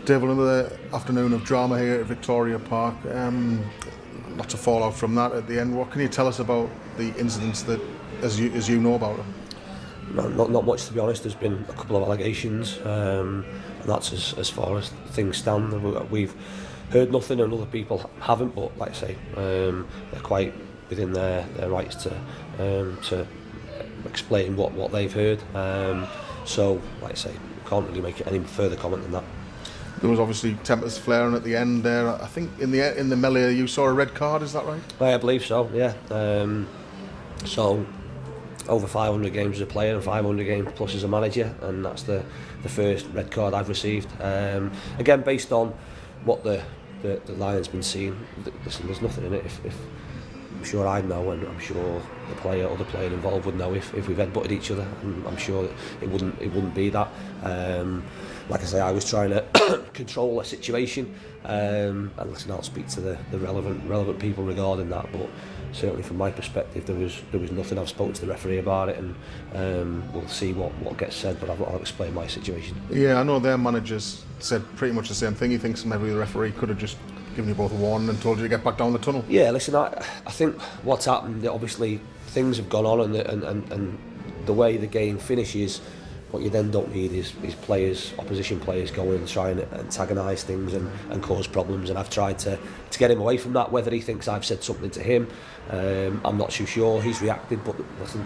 Dave, another afternoon of drama here at Victoria Park. Lots of fallout from that at the end. What can you tell us about the incidents that, as you know about them? No, not much, to be honest. There's been a couple of allegations, and that's as far as things stand. We've heard nothing, and other people haven't. But like I say, they're quite within their rights to explain what they've heard. So, like I say, can't really make any further comment than that. There was obviously tempers flaring at the end there. I think in the melee you saw a red card. Is that right? I believe so. Yeah. So over 500 games as a player and 500 games plus as a manager, and that's the first red card I've received. Again, based on what the Lions been seeing, listen, there's nothing in it. If I'm sure I know, and I'm sure the other player involved would know if we've headbutted each other, and I'm sure that it wouldn't be that. Like I say, I was trying to control a situation, and listen, I'll speak to the relevant people regarding that. But certainly from my perspective, there was nothing. I've spoken to the referee about it, and we'll see what gets said. But I'll explain my situation. Yeah, I know their managers said pretty much the same thing. He thinks maybe the referee could have just given you both a warning and told you to get back down the tunnel. Yeah, listen, I think what's happened, obviously things have gone on, and the way the game finishes, what you then don't need is opposition players going and trying to antagonise things and cause problems. And I've tried to get him away from that. Whether he thinks I've said something to him, I'm not too sure. He's reacted, but listen,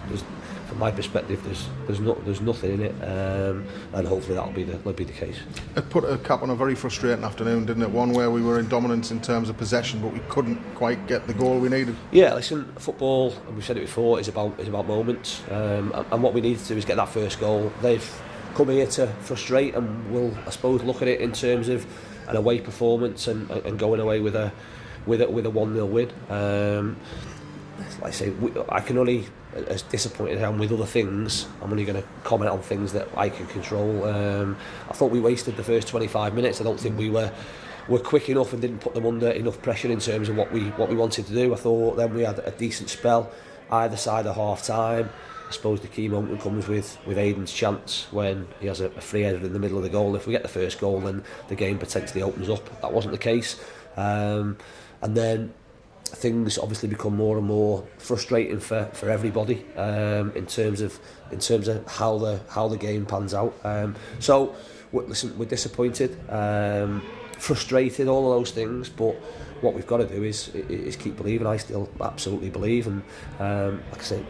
from my perspective, there's nothing in it, and hopefully that'll be the case. It put a cap on a very frustrating afternoon, didn't it? One where we were in dominance in terms of possession, but we couldn't quite get the goal we needed. Yeah, listen, football, and we've said it before, is about moments, and what we need to do is get that first goal. They've come here to frustrate, and we'll, I suppose, look at it in terms of an away performance and going away with a 1-0 win. Like I say, I can only, as disappointed as I am with other things, I'm only going to comment on things that I can control. I thought we wasted the first 25 minutes. I don't think we were quick enough and didn't put them under enough pressure in terms of what we wanted to do. I thought then we had a decent spell either side of half time. I suppose the key moment comes with Aidan's chance when he has a free header in the middle of the goal. If we get the first goal, then the game potentially opens up. That wasn't the case, and then things obviously become more and more frustrating for everybody in terms of how the game pans out. So listen, we're disappointed, frustrated, all of those things, but what we've got to do is keep believing. I still absolutely believe, and like I say,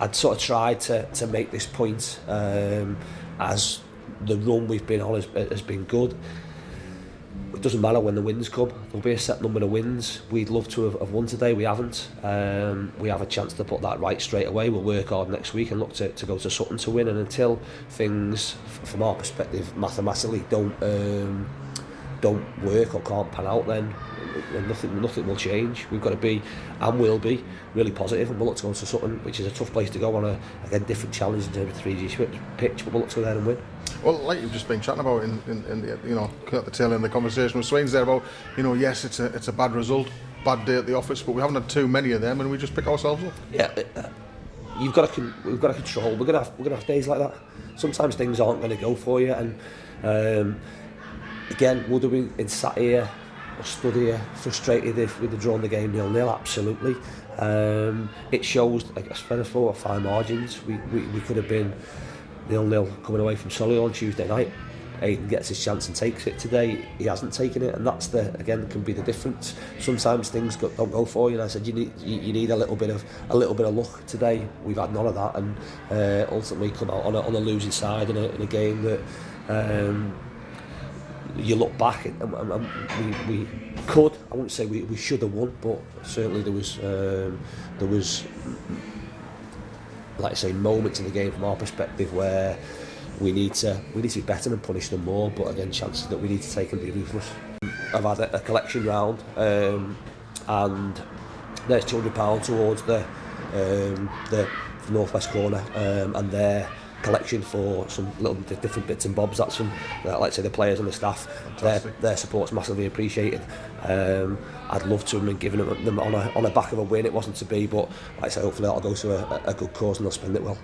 I'd sort of tried to make this point as the run we've been on has been good. It doesn't matter when the wins come. There'll be a set number of wins. We'd love to have won today. We haven't. We have a chance to put that right straight away. We'll work hard next week and look to go to Sutton to win. And until things, from our perspective, mathematically don't work or can't pan out, then nothing will change. We've got to be, and will be, really positive, and we'll look to go to Sutton, which is a tough place to go on a different challenge in terms of 3G pitch, but we'll look to go there and win. Well, like you've just been chatting about in the, at the tail end of the conversation with Swains there about, yes, it's a bad result, bad day at the office, but we haven't had too many of them, and we just pick ourselves up. Yeah, we've got to control. We're gonna have days like that. Sometimes things aren't going to go for you, and again, would we been sat here or stood here frustrated if we'd have drawn the game 0-0? Absolutely. It shows, I guess, for 4 or 5 margins, we could have been 0-0 coming away from Solihull on Tuesday night. Aidan gets his chance and takes it. Today he hasn't taken it, and that's can be the difference. Sometimes things don't go for you, and I said you need a little bit of luck. Today we've had none of that, and ultimately come out on a losing side in a game that you look back and we could, I wouldn't say we should have won, but certainly there was like I say, moments in the game from our perspective where we need to be better and punish them more, but again, chances that we need to take and be ruthless. I've had a collection round, and there's £200 towards the northwest corner, and their collection for some little different bits and bobs. That's from, like I say, the players and the staff. Their support's massively appreciated. I'd love to have been giving them on a back of a win. It wasn't to be, but like I say, hopefully that'll go to a good cause and they'll spend it well.